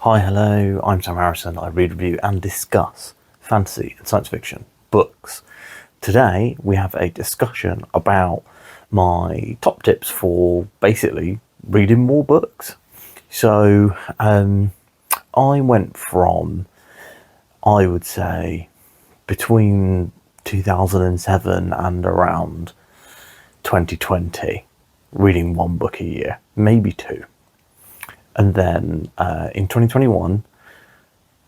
Hi, hello, I'm Sam Harrison. I read, review and discuss fantasy and science fiction books. Today we have a discussion about my top tips for basically reading more books. So I went from, I would say, between 2007 and around 2020, reading one book a year, maybe two. And then in 2021,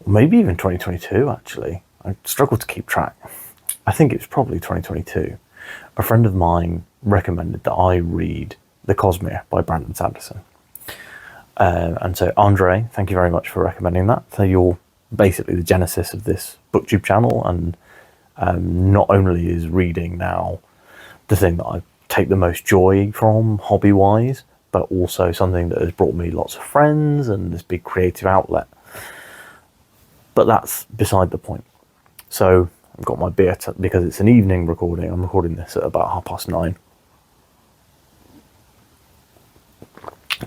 maybe even 2022 actually, I struggled to keep track. I think it was probably 2022. A friend of mine recommended that I read The Cosmere by Brandon Sanderson. And so Andre, thank you very much for recommending that. So you're basically the genesis of this booktube channel, and not only is reading now the thing that I take the most joy from hobby-wise, but also something that has brought me lots of friends and this big creative outlet. But that's beside the point. So I've got my beer, because it's an evening recording. I'm recording this at about 9:30.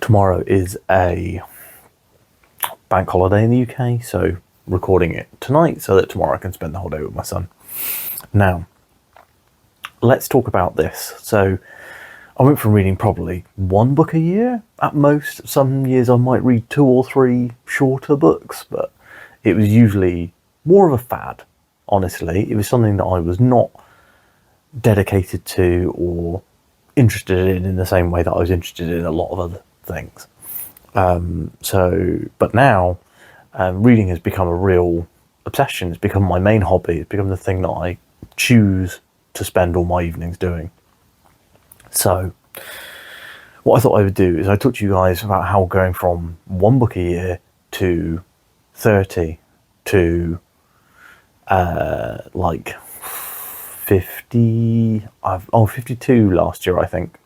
Tomorrow is a bank holiday in the UK, so recording it tonight so that tomorrow I can spend the whole day with my son. Now, let's talk about this. So I went from reading probably one book a year at most. Some years I might read 2 or 3 shorter books, but it was usually more of a fad, honestly. It was something that I was not dedicated to or interested in the same way that I was interested in a lot of other things. But now reading has become a real obsession. It's become my main hobby. It's become the thing that I choose to spend all my evenings doing. So what I thought I would do is I talk to you guys about how going from one book a year to 30 to like 50, 52 last year, I think,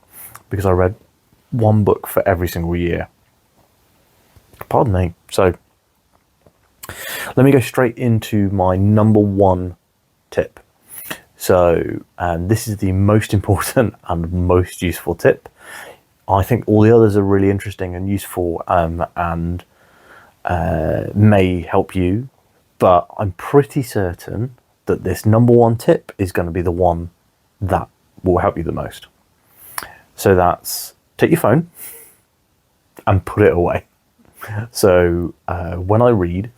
because I read one book for every single year. Pardon me. So let me go straight into my number one tip. So this is the most important and most useful tip. I think all the others are really interesting and useful and may help you, but I'm pretty certain that this number one tip is going to be the one that will help you the most. So that's take your phone and put it away. So when I read,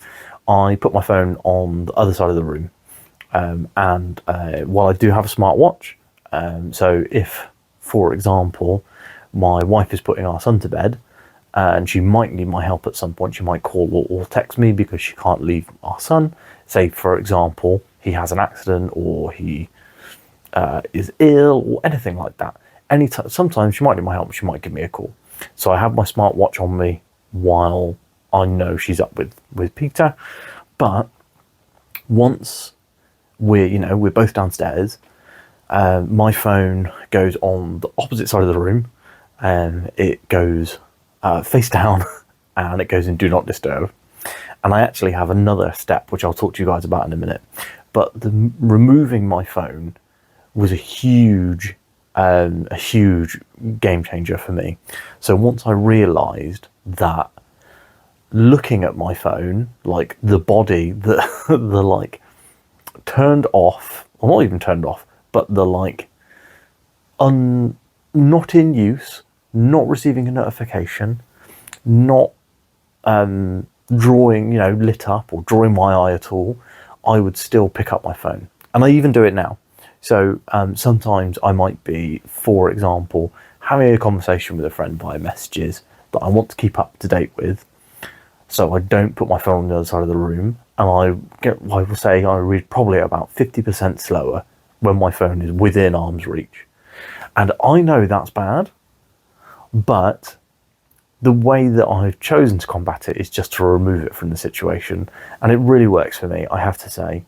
I put my phone on the other side of the room. And while I do have a smartwatch, so if, for example, my wife is putting our son to bed and she might need my help at some point, she might call or text me because she can't leave our son. Say, for example, he has an accident or he is ill or anything like that. Sometimes she might need my help, she might give me a call. So I have my smartwatch on me while I know she's up with Peter. But once we're both downstairs, my phone goes on the opposite side of the room, and it goes face down, and it goes in do not disturb. And I actually have another step which I'll talk to you guys about in a minute. But removing my phone was a huge game changer for me. So once I realised that looking at my phone, like the body, the like turned off, or not even turned off, but the like not in use, not receiving a notification, not drawing, lit up or drawing my eye at all, I would still pick up my phone. And I even do it now. So sometimes I might be, for example, having a conversation with a friend via messages that I want to keep up to date with. So I don't put my phone on the other side of the room, and I will say I read probably about 50% slower when my phone is within arm's reach. And I know that's bad, but the way that I've chosen to combat it is just to remove it from the situation. And it really works for me, I have to say.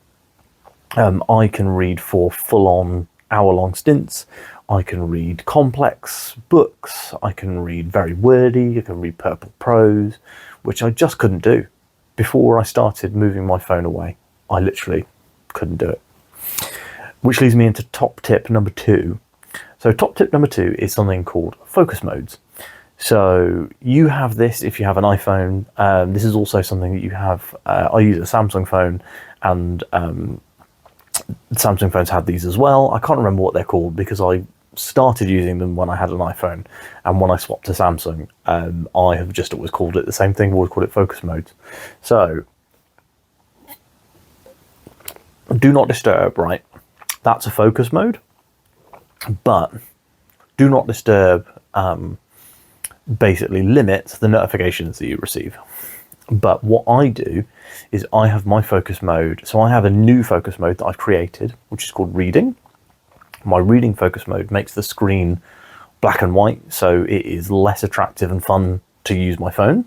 I can read for full-on hour-long stints. I can read complex books. I can read very wordy. I can read purple prose, which I just couldn't do. Before I started moving my phone away, I literally couldn't do it. Which leads me into top tip number 2. So top tip number 2 is something called focus modes. So you have this if you have an iPhone. This is also something that you have. I use a Samsung phone, and Samsung phones have these as well. I can't remember what they're called because I started using them when I had an iPhone, and when I swapped to Samsung, I have just always called it the same thing. Always called it focus modes. So do not disturb, right? That's a focus mode, but do not disturb basically limits the notifications that you receive. But what I do is I have my focus mode. So I have a new focus mode that I've created, which is called reading. My reading focus mode makes the screen black and white, so it is less attractive and fun to use my phone.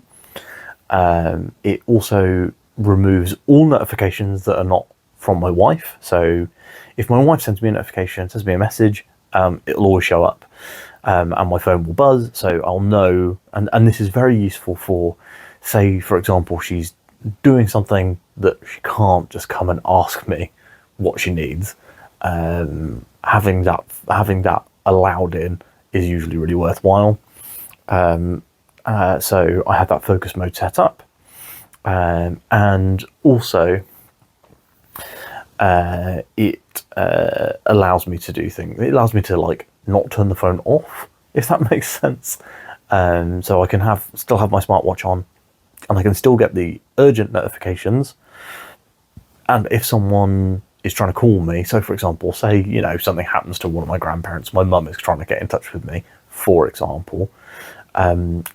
It also removes all notifications that are not from my wife. So if my wife sends me a notification, sends me a message, it'll always show up, and my phone will buzz, so I'll know. And this is very useful for, say, for example, she's doing something that she can't just come and ask me what she needs. Having that allowed in is usually really worthwhile. So I have that focus mode set up, and also it allows me to do things. It allows me to like not turn the phone off, if that makes sense. So I can still have my smartwatch on, and I can still get the urgent notifications. And if someone is trying to call me, so for example, say, you know, something happens to one of my grandparents, my mum is trying to get in touch with me, for example,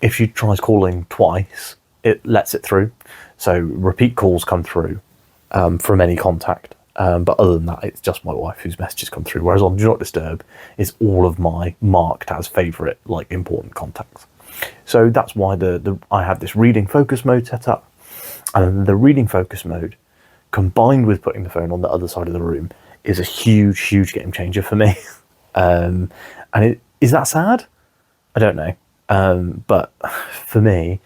if she tries calling twice, it lets it through. So repeat calls come through from any contact. But other than that, it's just my wife whose messages come through. Whereas on Do Not Disturb is all of my marked as favourite, like important contacts. So that's why I have this reading focus mode set up. And the reading focus mode, combined with putting the phone on the other side of the room, is a huge, huge game changer for me. And is that sad? I don't know. But for me,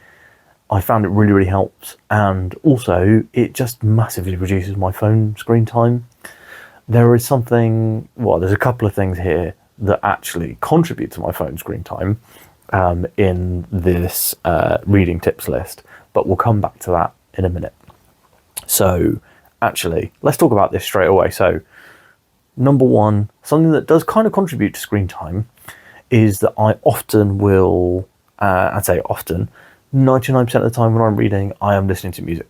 I found it really, really helps. And also, it just massively reduces my phone screen time. There's a couple of things here that actually contribute to my phone screen time in this reading tips list, but we'll come back to that in a minute. So actually, let's talk about this straight away. So number one, something that does kind of contribute to screen time is that I often will, I'd say often, 99% of the time when I'm reading, I am listening to music.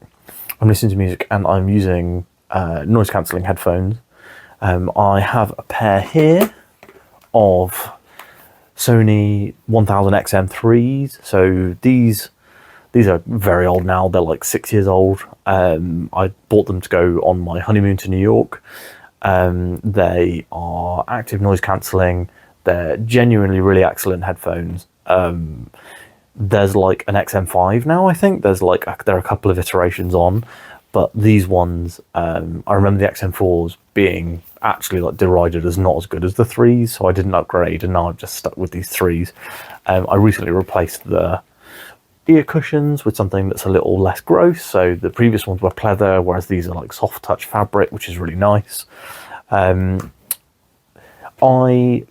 I'm listening to music and I'm using noise cancelling headphones. I have a pair here of Sony 1000XM3s. So these are very old now. They're like 6 years old. I bought them to go on my honeymoon to New York. They are active noise cancelling. They're genuinely really excellent headphones. There's like an XM5 now, I think. There are a couple of iterations on, but these ones, I remember the XM4s being actually like derided as not as good as the 3s, so I didn't upgrade, and now I've just stuck with these 3s. I recently replaced the ear cushions with something that's a little less gross. So the previous ones were pleather, whereas these are like soft touch fabric, which is really nice. I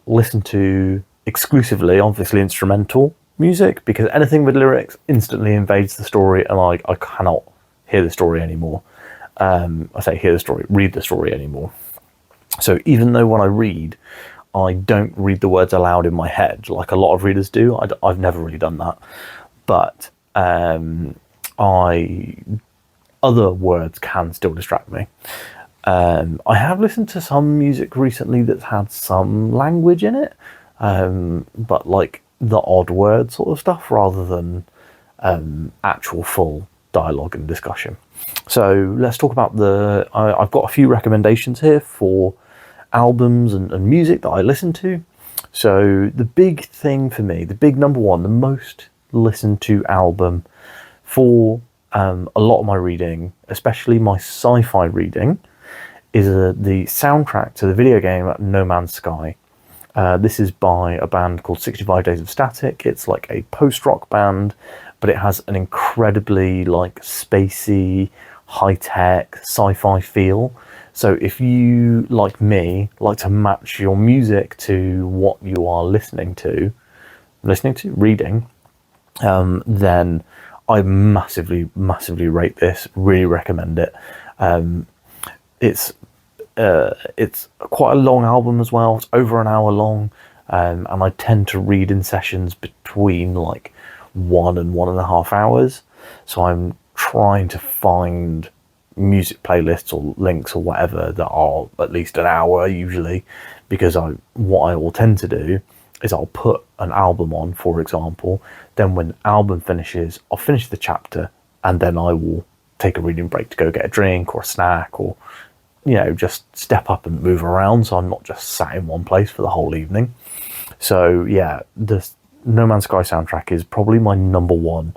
listen to exclusively, obviously, instrumental music, because anything with lyrics instantly invades the story, and I cannot hear the story anymore. Read the story anymore. So even though when I read, I don't read the words aloud in my head like a lot of readers do, I've never really done that. But other words can still distract me. I have listened to some music recently that's had some language in it, but like the odd word sort of stuff rather than actual full dialogue and discussion. So let's talk about I've got a few recommendations here for albums and music that I listen to. So the big thing for me, the big number one, the most listened to album for a lot of my reading, especially my sci-fi reading, is the soundtrack to the video game No Man's Sky. This is by a band called 65 Days of Static. It's like a post-rock band, but it has an incredibly like spacey, high-tech sci-fi feel. So if you, like me, like to match your music to what you are reading, then I massively, massively rate this. Really recommend it. It's quite a long album as well. It's over an hour long, and I tend to read in sessions between like 1 and 1.5 hours. So I'm trying to find music playlists or links or whatever that are at least an hour usually, because what I will tend to do is I'll put an album on, for example, then when the album finishes, I'll finish the chapter, and then I will take a reading break to go get a drink or a snack, or just step up and move around, so I'm not just sat in one place for the whole evening. So yeah, the No Man's Sky soundtrack is probably my number one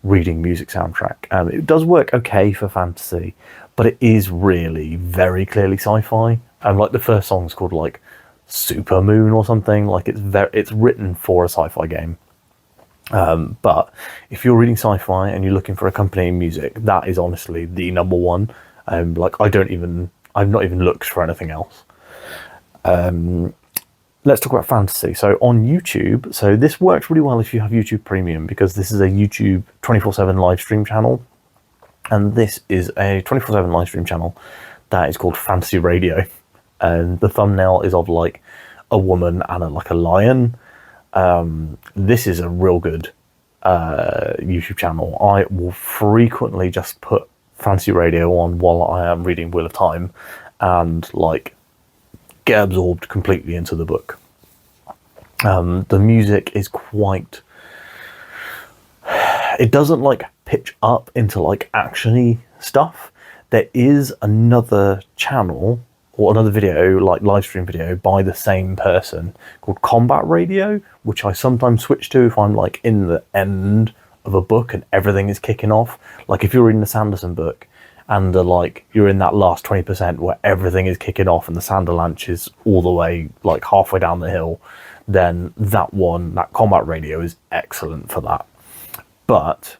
reading music soundtrack. It does work okay for fantasy, but it is really very clearly sci-fi. Like the first song's called like Super Moon or something. Like it's written for a sci-fi game. But if you're reading sci-fi and you're looking for accompanying music, that is honestly the number one. Like I've not even looked for anything else. Let's talk about fantasy. So on YouTube, so this works really well if you have YouTube Premium, because this is a YouTube 24/7 live stream channel. And this is a 24/7 live stream channel that is called Fantasy Radio. And the thumbnail is of like a woman and a lion. This is a real good YouTube channel. I will frequently just put Fantasy Radio on while I am reading Wheel of Time and like get absorbed completely into the book. The music is quite, it doesn't like pitch up into like actiony stuff. There is another channel or another video, like live stream video by the same person called Combat Radio, which I sometimes switch to if I'm like in the end of a book and everything is kicking off. Like if you're reading the Sanderson book and you're in that last 20% where everything is kicking off and the Sanderlanche is all the way like halfway down the hill, then that Combat Radio is excellent for that. But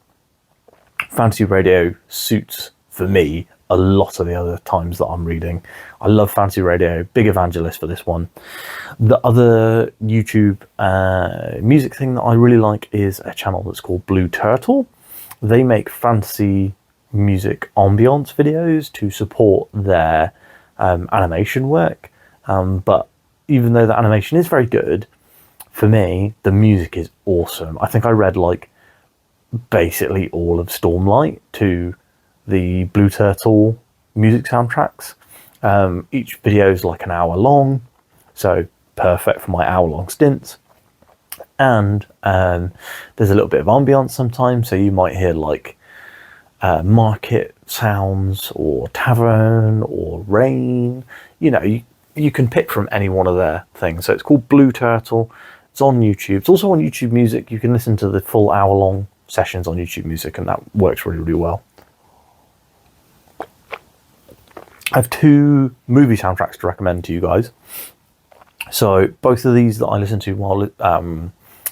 Fantasy Radio suits, for me, a lot of the other times that I'm reading. I love Fantasy Radio, big evangelist for this one. The other YouTube music thing that I really like is a channel that's called Blue Turtle. They make fantasy music ambiance videos to support their animation work. But even though the animation is very good, for me, the music is awesome. I think I read like basically all of Stormlight to the Blue Turtle music soundtracks. Each video is like an hour long, so perfect for my hour-long stints. And there's a little bit of ambience sometimes, so you might hear like market sounds or tavern or rain. You can pick from any one of their things. So it's called Blue Turtle. It's on YouTube. It's also on YouTube Music. You can listen to the full hour-long sessions on YouTube Music, and that works really, really well. I have 2 movie soundtracks to recommend to you guys. So both of these that I listen to while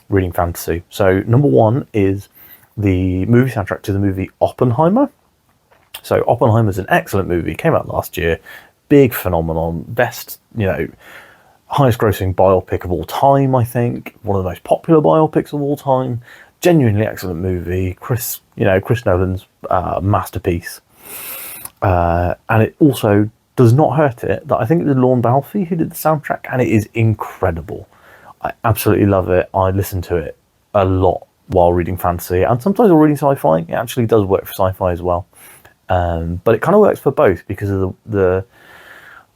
reading fantasy. So number 1 is the movie soundtrack to the movie Oppenheimer. So Oppenheimer is an excellent movie. Came out last year. Big phenomenon. Best, highest grossing biopic of all time, I think. One of the most popular biopics of all time. Genuinely excellent movie. Chris Nolan's masterpiece. And it also does not hurt it that I think it was Lorne Balfe who did the soundtrack, and it is incredible. I absolutely love it. I listen to it a lot while reading fantasy, and sometimes while reading sci-fi. It actually does work for sci-fi as well. But it kind of works for both because of the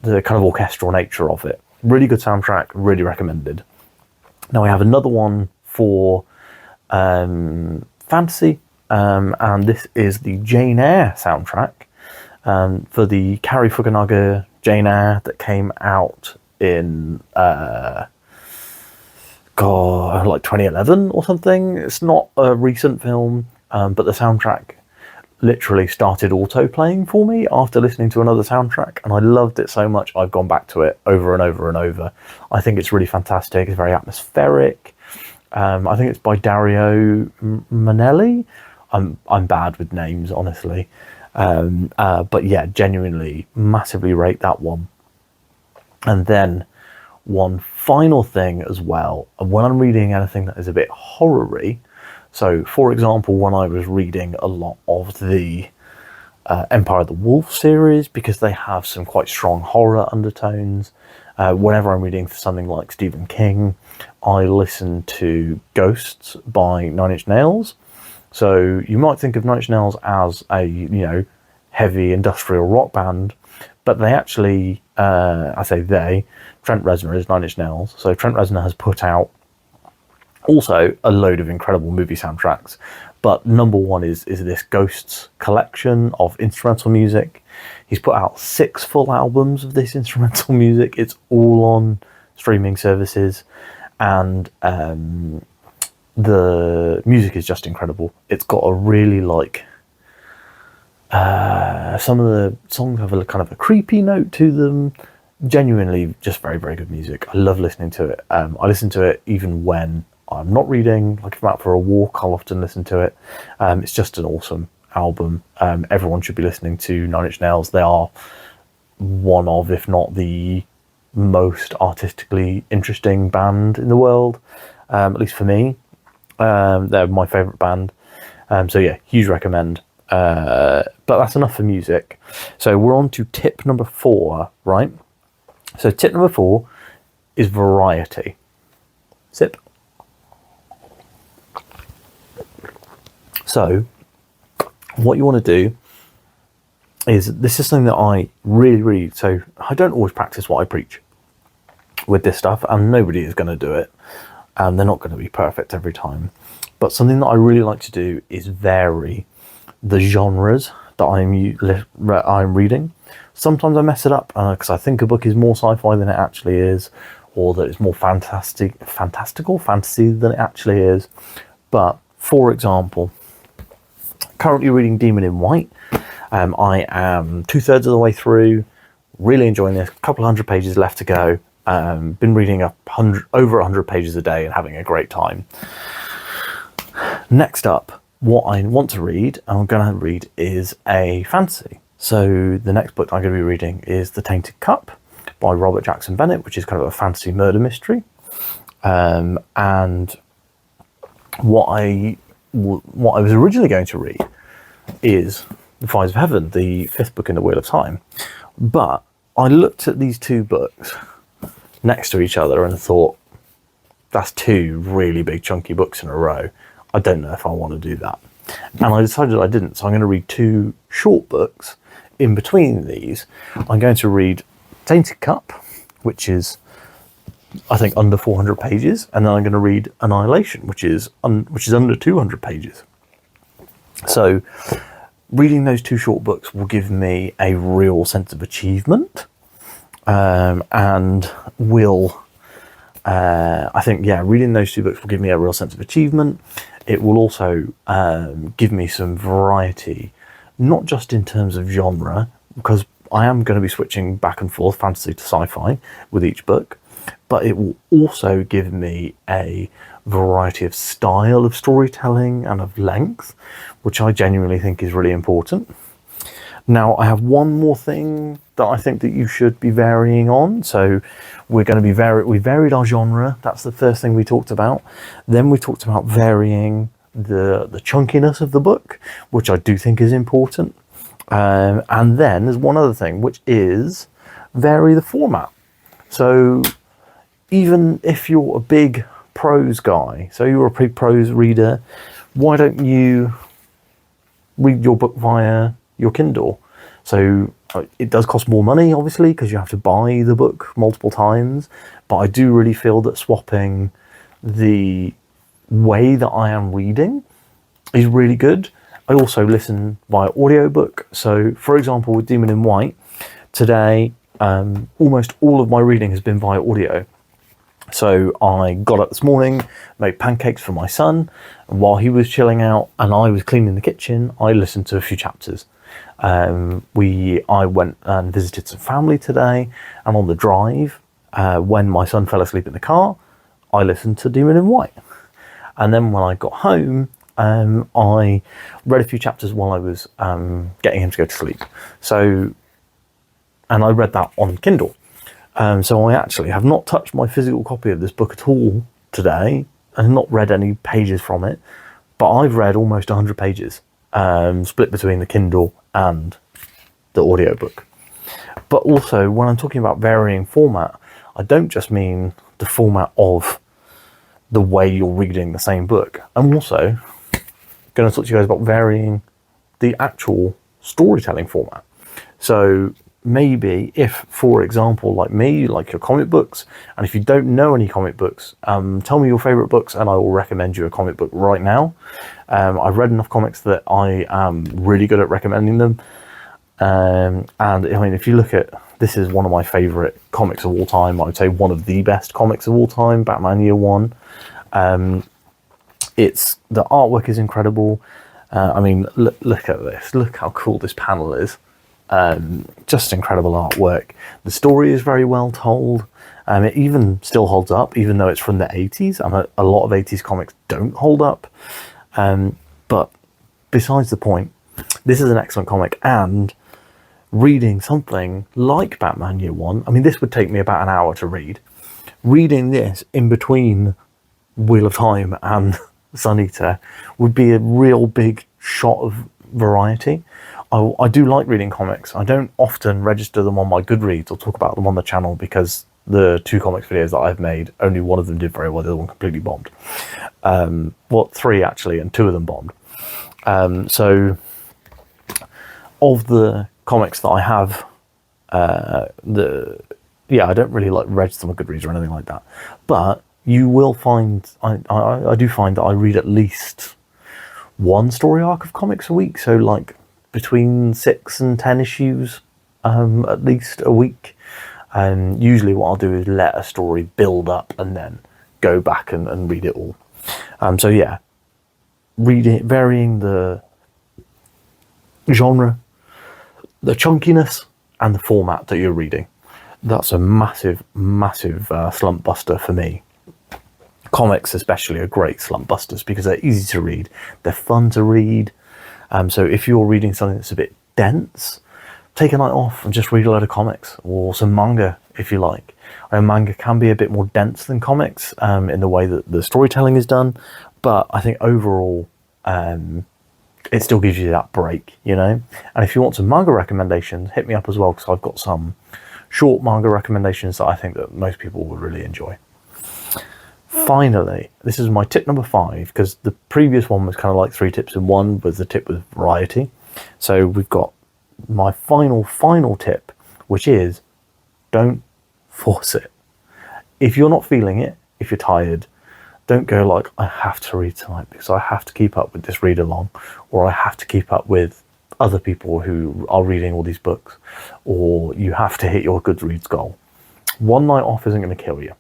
kind of orchestral nature of it. Really good soundtrack, really recommended. Now I have another one for fantasy, and this is the Jane Eyre soundtrack. For the Cary Fukunaga Jane Eyre that came out in like 2011 or something. It's not a recent film, but the soundtrack literally started auto-playing for me after listening to another soundtrack, and I loved it so much I've gone back to it over and over and over. I think it's really fantastic. It's very atmospheric. I think it's by Dario Manelli. I'm bad with names, honestly. But yeah, genuinely massively rate that one. And then one final thing as well, and when I'm reading anything that is a bit horror-y, So, for example, when I was reading a lot of the Empire of the Wolf series, because they have some quite strong horror undertones, whenever I'm reading for something like Stephen King, I listen to Ghosts by Nine Inch Nails. So you might think of Nine Inch Nails as a, heavy industrial rock band, but they actually, I say they, Trent Reznor is Nine Inch Nails. So Trent Reznor has put out also a load of incredible movie soundtracks, but number one is this Ghosts collection of instrumental music. He's put out 6 full albums of this instrumental music. It's all on streaming services, and the music is just incredible. It's got a really some of the songs have a kind of a creepy note to them. Genuinely just very, very good music. I love listening to it. I listen to it even when I'm not reading. Like if I'm out for a walk, I'll often listen to it. It's just an awesome album. Everyone should be listening to Nine Inch Nails. They are one of, if not the most artistically interesting band in the world, at least for me. They're my favourite band. So yeah, huge recommend. But that's enough for music. So we're on to tip number 4, right? So tip number 4 is variety. Sip. So what you want to do is, this is something that I really, so I don't always practice what I preach with this stuff, and nobody is going to do it, and they're not going to be perfect every time. But something that I really like to do is vary the genres that I'm reading. Sometimes I mess it up because I think a book is more sci-fi than it actually is, or that it's more fantasy than it actually is. But for example, currently reading Demon in White. I am 2/3 of the way through, really enjoying this. A couple 100 pages left to go. Been reading over 100 pages a day and having a great time. Next up, what I want to read, I'm going to read, is a fantasy. So the next book I'm going to be reading is The Tainted Cup by Robert Jackson Bennett, which is kind of a fantasy murder mystery. And what I was originally going to read is The Fires of Heaven, the 5th book in the Wheel of Time. But I looked at these 2 books next to each other and thought, that's 2 really big chunky books in a row. I don't know if I want to do that. And I decided I didn't. So I'm going to read 2 short books in between these. I'm going to read Tainted Cup, which is, I think, under 400 pages. And then I'm going to read Annihilation, which is under 200 pages. So reading those 2 short books will give me a real sense of achievement, and will, I think, reading those 2 books will give me a real sense of achievement. It will also give me some variety, not just in terms of genre, because I am going to be switching back and forth fantasy to sci-fi with each book, but it will also give me a variety of style of storytelling and of length, which I genuinely think is really important. Now, I have one more thing that I think that you should be varying on. So we're going to be we varied our genre. That's the first thing we talked about. Then we talked about varying the chunkiness of the book, which I do think is important. And then there's one other thing, which is vary the format. So even if you're a big prose guy, so you're a big prose reader, why don't you read your book via your Kindle? So it does cost more money, obviously, because you have to buy the book multiple times, but I do really feel that swapping the way that I am reading is really good. I also listen via audiobook. So for example, with Demon in White today, almost all of my reading has been via audio. So I got up this morning, made pancakes for my son, and while he was chilling out and I was cleaning the kitchen, I listened to a few chapters. I went and visited some family today, and on the drive, when my son fell asleep in the car, I listened to Demon in White. And then when I got home, I read a few chapters while I was getting him to go to sleep. So, and I read that on Kindle. So I actually have not touched my physical copy of this book at all today, and not read any pages from it. but I've read almost 100 pages, split between the Kindle and the audiobook. But also, when I'm talking about varying format, I don't just mean the format of the way you're reading the same book. I'm also going to talk to you guys about varying the actual storytelling format. So maybe if, for example, like me, you like your comic books, and if you don't know any comic books, tell me your favorite books and I will recommend you a comic book right now. I've read enough comics that I am really good at recommending them. And I mean, if you look at, this is one of my favorite comics of all time. I would say one of the best comics of all time, Batman Year One. It's, the artwork is incredible. I mean, look at this. Look how cool this panel is. Just incredible artwork. The story is very well told. It even still holds up, even though it's from the 80s. A lot of 80s comics don't hold up. But besides the point, this is an excellent comic, and reading something like Batman Year One, I mean, this would take me about an hour to read. Reading this in between Wheel of Time and Sun Eater would be a real big shot of variety. I do like reading comics. I don't often register them on my Goodreads or talk about them on the channel because the 2 comics videos that I've made, only one of them did very well, the other one completely bombed. Well, 3 actually, and 2 of them bombed. So of the comics that I have, I don't really like register my Goodreads or anything like that. But you will find, I do find that I read at least 1 story arc of comics a week. So like between 6 and 10 issues, at least a week. And usually what I'll do is let a story build up and then go back and read it all. So yeah, reading, varying the genre, the chunkiness, and the format that you're reading. That's a massive, massive slump buster for me. Comics especially are great slump busters because they're easy to read, they're fun to read. So if you're reading something that's a bit dense, take a night off and just read a load of comics or some manga if you like. Manga can be a bit more dense than comics in the way that the storytelling is done, but I think overall it still gives you that break, you know. And if you want some manga recommendations, hit me up as well, because I've got some short manga recommendations that I think that most people will really enjoy. Finally, this is my tip number 5, because the previous one was kind of like 3 tips in one, with the tip with variety. So we've got my final tip, which is don't force it. If you're not feeling it, if you're tired, don't go like, I have to read tonight because I have to keep up with this read along, or I have to keep up with other people who are reading all these books, or you have to hit your Goodreads goal. One night off isn't going to kill you.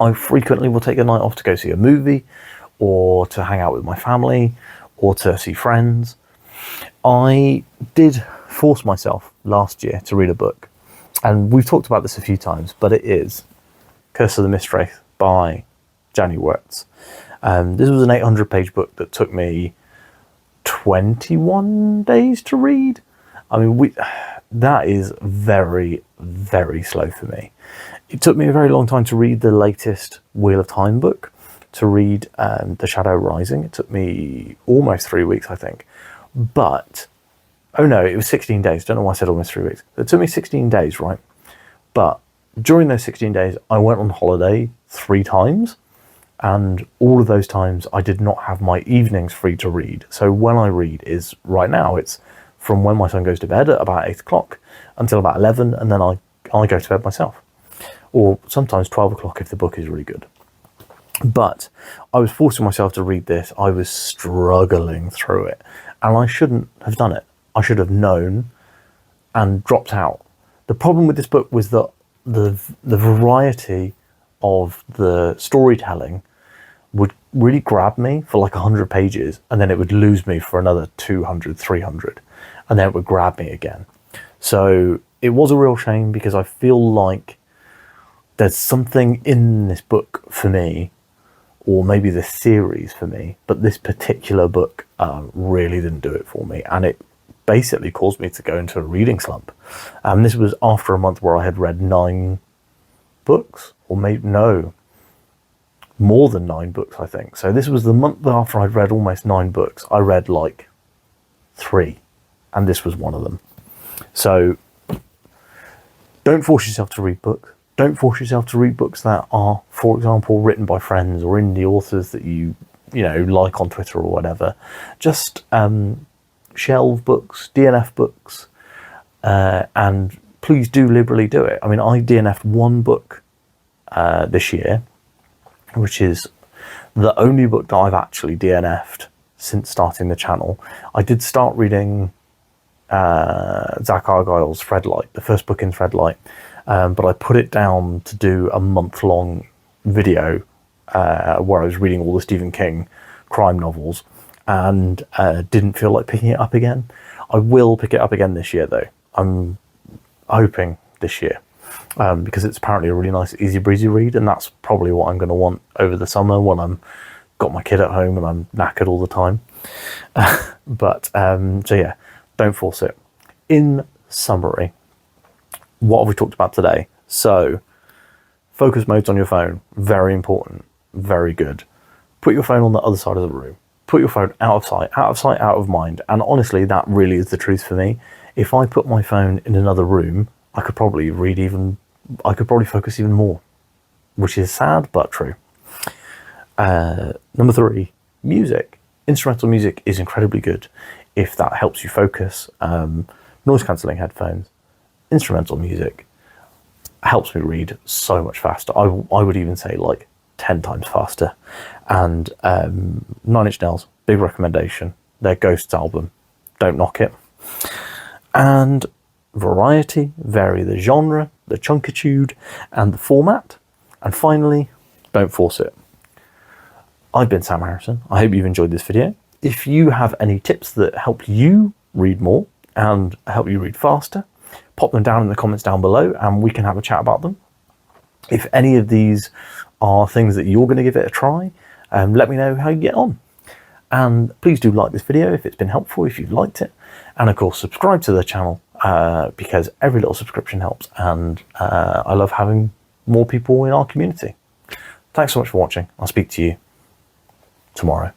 I frequently will take a night off to go see a movie, or to hang out with my family, or to see friends. I did force myself last year to read a book, and we've talked about this a few times, but it is Curse of the Mistwraith by Janny Wirtz. This was an 800-page book that took me 21 days to read. I mean, that is very, very slow for me. It took me a very long time to read the latest Wheel of Time book, to read The Shadow Rising. It took me almost 3 weeks, I think. But, oh no, it was 16 days. Don't know why I said almost 3 weeks. It took me 16 days, right? But during those 16 days, I went on holiday 3 times. And all of those times I did not have my evenings free to read. So when I read is right now, it's from when my son goes to bed at about 8 o'clock until about 11, and then I go to bed myself. Or sometimes 12 o'clock if the book is really good. But I was forcing myself to read this. I was struggling through it. And I shouldn't have done it. I should have known and dropped out. The problem with this book was that the variety of the storytelling would really grab me for like 100 pages, and then it would lose me for another 200, 300, and then it would grab me again. So it was a real shame, because I feel like there's something in this book for me, or maybe this series for me, but this particular book really didn't do it for me, and it basically caused me to go into a reading slump. This was after a month where I had read 9 books, or maybe, no, more than 9 books, I think. So this was the month after I'd read almost 9 books. I read like 3, and this was one of them. So don't force yourself to read books. Don't force yourself to read books that are, for example, written by friends or indie authors that you like on Twitter or whatever. Just shelve books, DNF books, and please do liberally do it. I mean, I DNF'd 1 book this year, which is the only book that I've actually DNF'd since starting the channel. I did start reading Zach Argyle's Threadlight, the first book in Threadlight, but I put it down to do a month-long video where I was reading all the Stephen King crime novels, and didn't feel like picking it up again. I will pick it up again this year, though. I'm hoping this year, because it's apparently a really nice, easy breezy read, and that's probably what I'm going to want over the summer when I'm got my kid at home and I'm knackered all the time. But so yeah, don't force it. In summary, what have we talked about today? So focus modes on your phone, very important, very good. Put your phone on the other side of the room. Put your phone out of sight, out of mind. And honestly, that really is the truth for me. If I put my phone in another room, I could probably focus even more, which is sad, but true. Number 3, music. Instrumental music is incredibly good if that helps you focus. Noise cancelling headphones, instrumental music helps me read so much faster. I would even say like 10 times faster. And 9 Inch Nails, big recommendation. Their Ghosts album, don't knock it. And variety, vary the genre, the chunkitude, and the format. And finally, don't force it. I've been Sam Harrison. I hope you've enjoyed this video. If you have any tips that help you read more and help you read faster, pop them down in the comments down below and we can have a chat about them. If any of these are things that you're going to give it a try, let me know how you get on. And please do like this video if it's been helpful, if you've liked it. And of course, subscribe to the channel because every little subscription helps, and I love having more people in our community. Thanks so much for watching. I'll speak to you tomorrow.